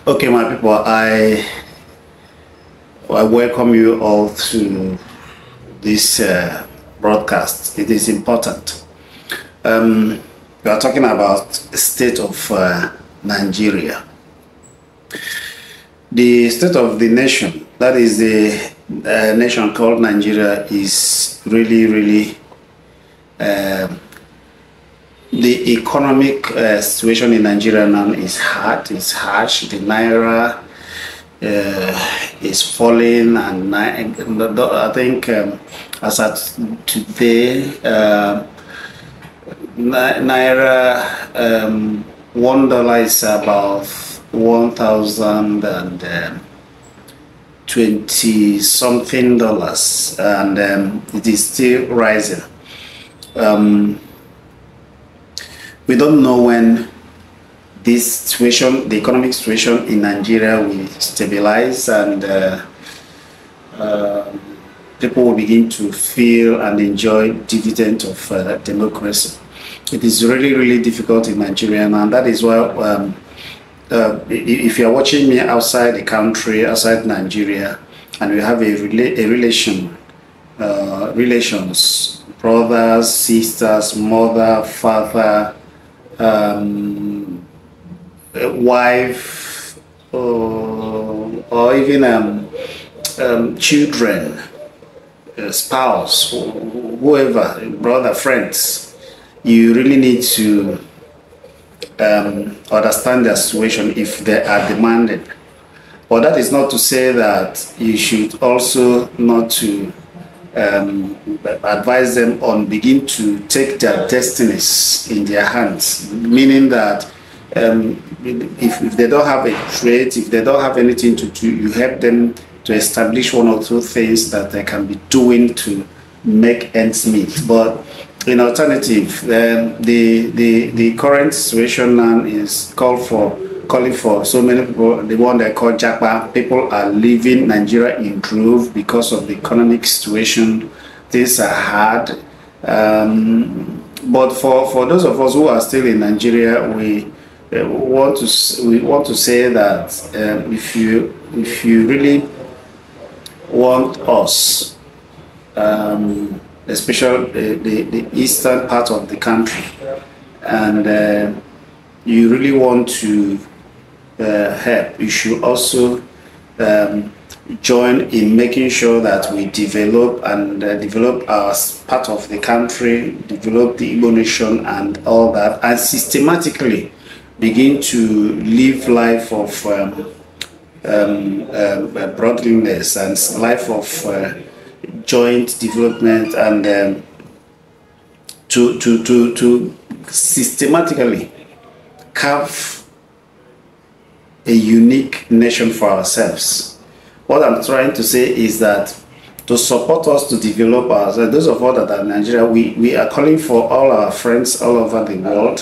Okay, my people, I welcome you all to this broadcast. It is important. We are talking about the state of Nigeria. The state of the nation, that is the nation called Nigeria, is really the economic situation in Nigeria now is hard, it's harsh. The naira is falling, and I think as at today, naira $1 is about 1,020 something dollars, and it is still rising. We don't know when this situation, the economic situation in Nigeria, will stabilize, and people will begin to feel and enjoy dividend of democracy. It is really difficult in Nigeria, and that is why if you are watching me outside the country, outside Nigeria, and we have relations, brothers, sisters, mother, father, wife, or even children, spouse, whoever, brother, friends, you really need to understand their situation if they are demanding. But that is not to say that you should also not to advise them on begin to take their destinies in their hands, meaning that if they don't have a trade, if they don't have anything to do, you help them to establish one or two things that they can be doing to make ends meet. But in alternative, the current situation now is calling for so many people, the one they call Japa. People are leaving Nigeria in droves because of the economic situation. Things are hard. But for those of us who are still in Nigeria, we want to say that if you really want us, especially the eastern part of the country, and you really want to help, you should also join in making sure that we develop our part of the country, develop the Igbo nation and all that, and systematically begin to live life of brotherliness and life of joint development, and to systematically carve a unique nation for ourselves. What I'm trying to say is that to support us to develop ourselves, those of us that are in Nigeria, we are calling for all our friends all over the world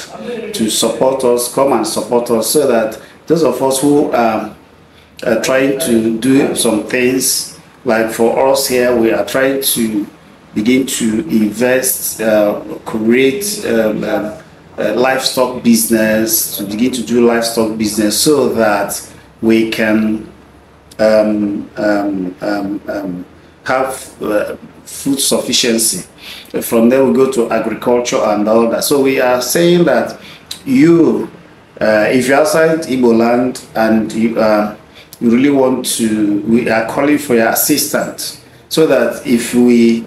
to support us, come and support us, so that those of us who are trying to do some things, like for us here, we are trying to begin to invest, create livestock business, to begin to do livestock business, so that we can have food sufficiency. From there we go to agriculture and all that. So we are saying that if you're outside Igbo land and you really want to, we are calling for your assistance, so that if we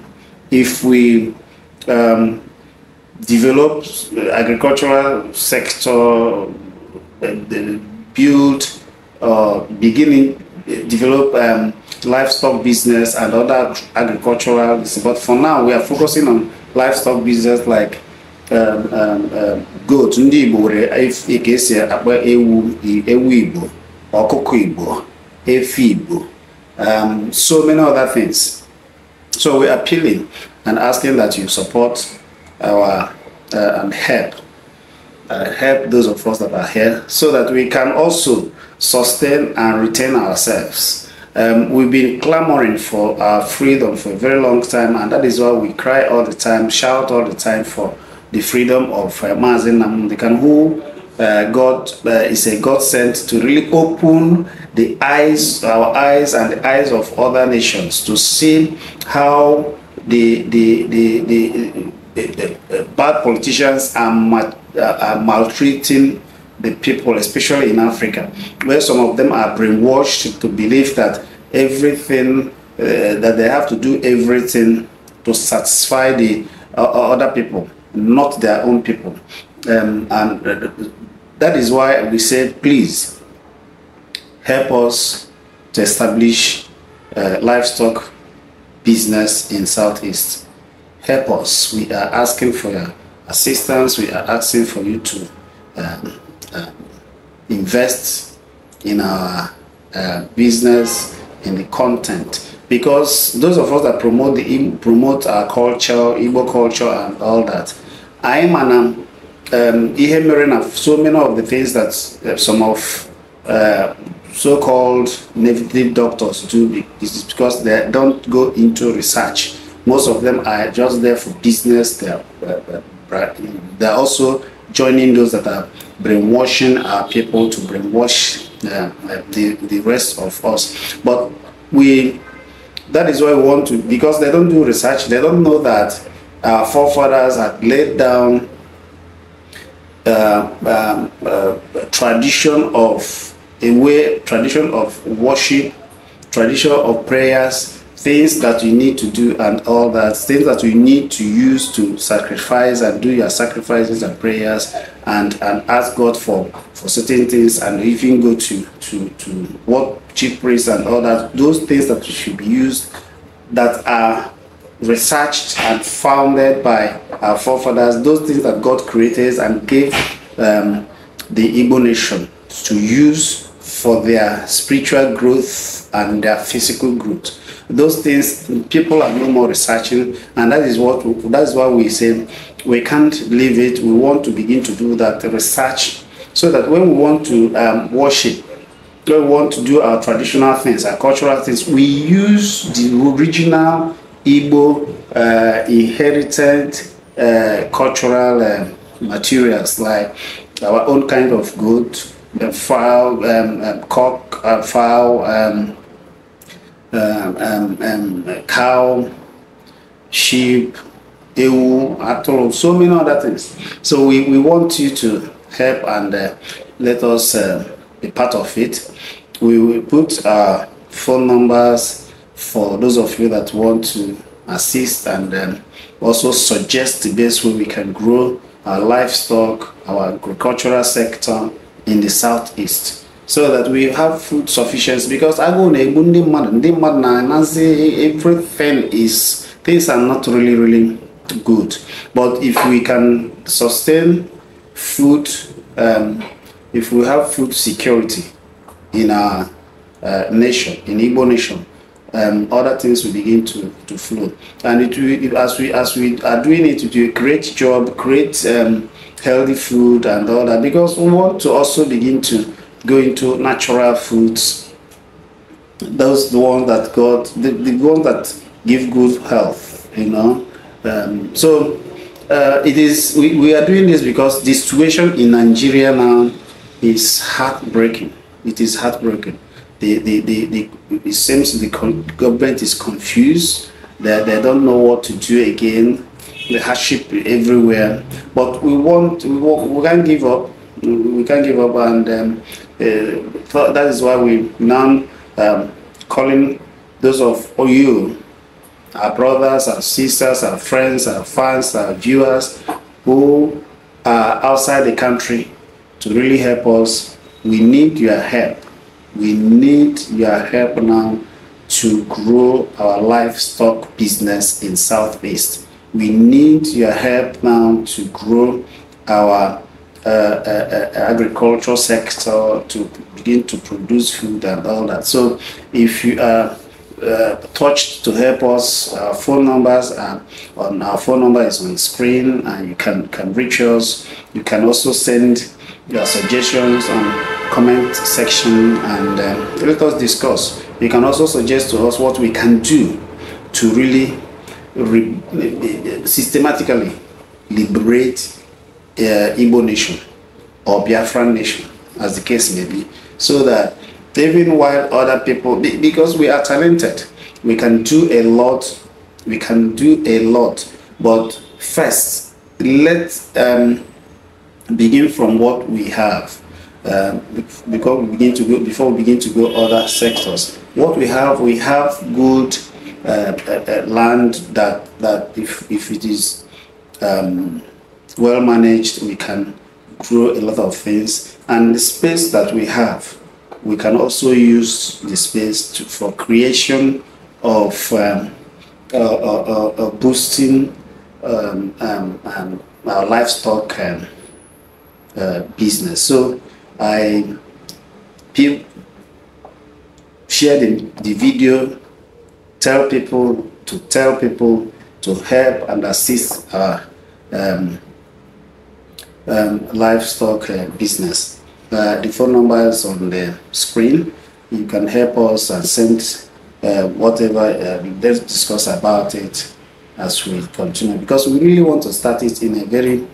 develop agricultural sector, build develop livestock business and other agricultural, but for now we are focusing on livestock business, like goat, ndị Igbo were esi akpa ewu Igbo, ọkụkọ Igbo, efi Igbo, so many other things. So we are appealing and asking that you support our and help those of us that are here, so that we can also sustain and retain ourselves. We've been clamoring for our freedom for a very long time, and that is why we cry all the time, shout all the time for the freedom of Mazi Nnamdi Kanu, who God is a God sent to really open the eyes, our eyes, and the eyes of other nations to see how the bad politicians are maltreating the people, especially in Africa, where some of them are brainwashed to believe that everything that they have to do everything to satisfy the other people, not their own people. And that is why we said, please help us to establish livestock business in Southeast. Help us. We are asking for your assistance. We are asking for you to invest in our business, in the content, because those of us that promote our culture, Igbo culture, and all that, I am so many of the things that some of so-called native doctors do is because they don't go into research. Most of them are just there for business. They're also joining those that are brainwashing our people to brainwash the rest of us. But that is why we want to, because they don't do research. They don't know that our forefathers had laid down tradition of worship, tradition of prayers, things that you need to do, and all that, things that you need to use to sacrifice and do your sacrifices and prayers, and ask God for certain things, and even go to what chief priests and all that, those things that should be used, that are researched and founded by our forefathers, those things that God created and gave the Igbo nation to use for their spiritual growth and their physical growth. Those things people are no more researching, and that's why we say we can't leave it. We want to begin to do that research, so that when we want to worship, when we want to do our traditional things, our cultural things, we use the original Igbo inherited cultural materials, like our own kind of goat, fowl, cock, fowl, cow, sheep, ewu, atol, so many other things. So we want you to help and let us be part of it. We will put our phone numbers for those of you that want to assist, and also suggest the best way we can grow our livestock, our agricultural sector in the Southeast, so that we have food sufficiency. Because everything things are not really good. But if we can sustain food, if we have food security in our nation, in Igbo nation, other things will begin to flow, and it will, as we are doing it, it will create job, create healthy food and all that, because we want to also begin to go into natural foods, those the ones that God, the ones that give good health, you know. So it is, we are doing this because the situation in Nigeria now is heartbreaking. It is heartbreaking. It seems the government is confused. They don't know what to do again. The hardship everywhere. But we can't give up. We can't give up, and that is why we now calling those of you, our brothers, our sisters, our friends, our fans, our viewers who are outside the country, to really help us. We need your help. We need your help now to grow our livestock business in Southeast. We need your help now to grow our agricultural sector, to begin to produce food and all that. So if you are touched to help us, our phone numbers on our phone number is on the screen, and you can reach us. You can also send your suggestions on comment section, and let us discuss. You can also suggest to us what we can do to really systematically liberate Igbo nation. or Biafran nation, as the case may be, so that even while other people, because we are talented, we can do a lot, but first, let's begin from what we have. Before we begin to go other sectors, what we have good land that if it is well managed, we can grow a lot of things. And the space that we have, we can also use the space for creation of boosting our livestock business. So I share the video, tell people to help and assist our livestock business. The phone number is on the screen. You can help us and send whatever. Let's discuss about it as we continue, because we really want to start it in a very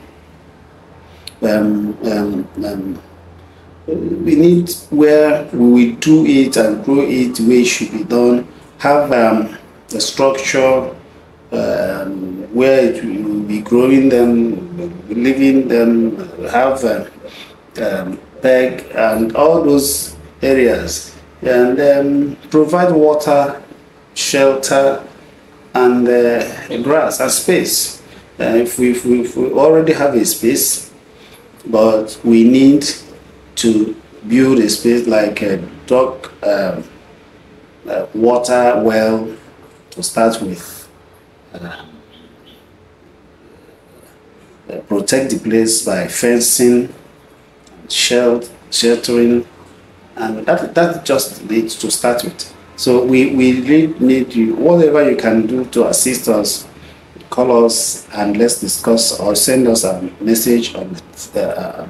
we need where we will do it and grow it the way it should be done. Have a structure where it will be growing them, living them, have peg and all those areas, and provide water, shelter, and grass and space. If we already have a space, but we need to build a space like a dog water well to start with, protect the place by fencing, sheltering, and that just needs to start with. So we really need you, whatever you can do to assist us. Call us and let's discuss, or send us a message on the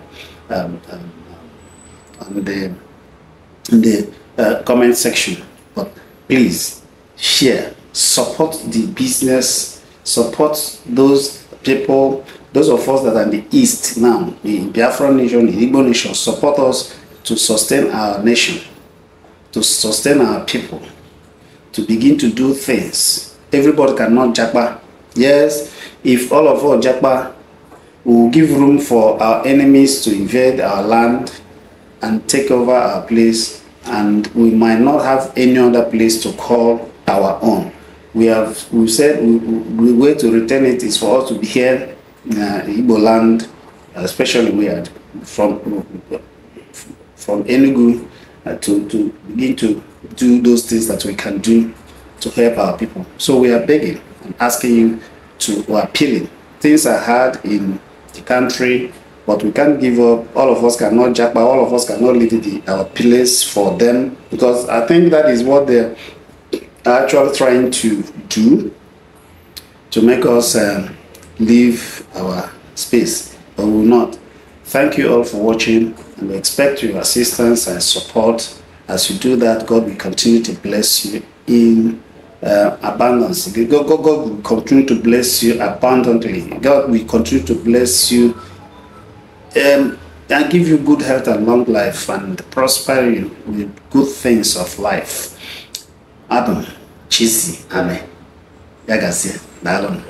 comment section. But please share, support the business, support those people, those of us that are in the East now, the Biafran nation, the Igbo nation. Support us to sustain our nation, to sustain our people, to begin to do things. Everybody cannot japa. Yes, if all of us japa, we will give room for our enemies to invade our land and take over our place, and we might not have any other place to call our own. We said the way to return it is for us to be here in Igbo land, especially we are from Enugu, to begin to do those things that we can do to help our people. So we are begging and asking you or appealing. Things are hard in the country, but we can't give up. All of us cannot jump, all of us cannot leave our place for them, because I think that is what they're actually trying to do, to make us leave our space, but we will not. Thank you all for watching, and we expect your assistance and support. As you do that, God will continue to bless you in abundance. God will continue to bless you abundantly. God will continue to bless you and give you good health and long life, and prosper you with good things of life. Adam, Chisi, Amen. Yagasi, Dalon.